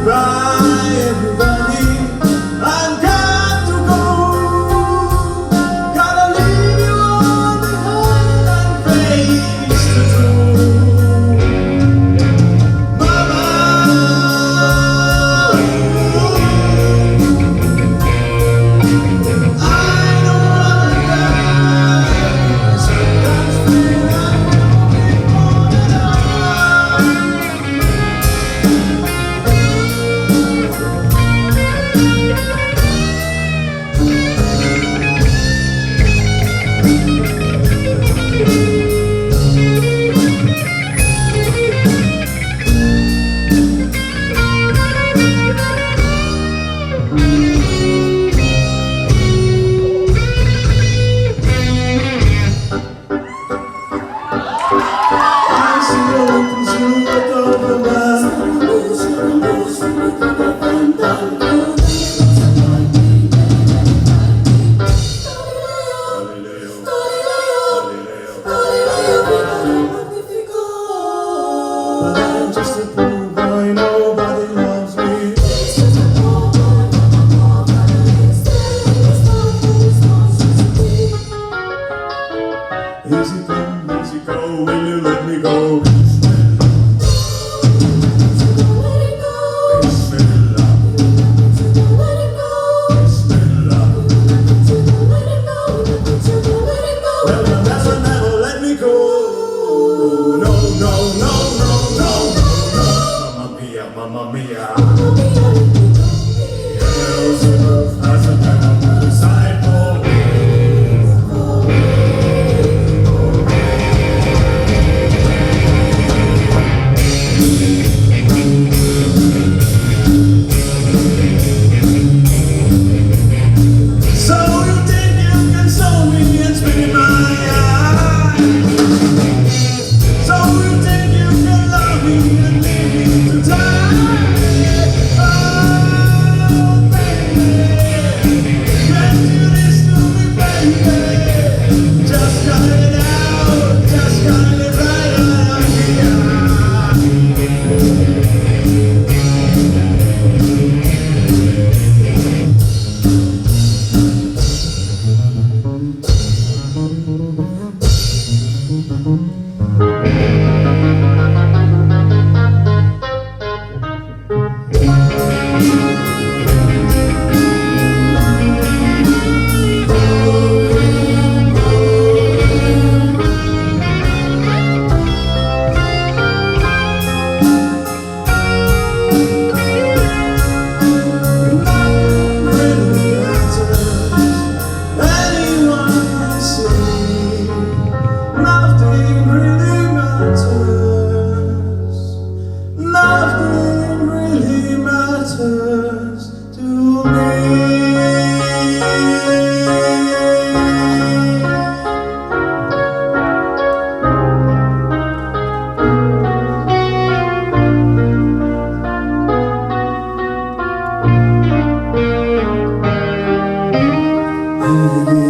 Goodbye, everybody. I've got to go. Gotta leave you all behind and face the truth. Mama, I don't wanna die. Sometimes feel like moving on and on. I see the look over my but I'm just a poor boy, nobody loves me. Easy come, easy go, will you let me go? Well, you'll never, never let me go. No, no, no, no, no, no. Mamma mia, mamma mia. As a kind of side for me. So you think you can solve me and spit in my eye? So you think you can love me and leave me to die? Oh, baby, can't do this to me, baby. Just cut it out, just cut it right out of here. Baby,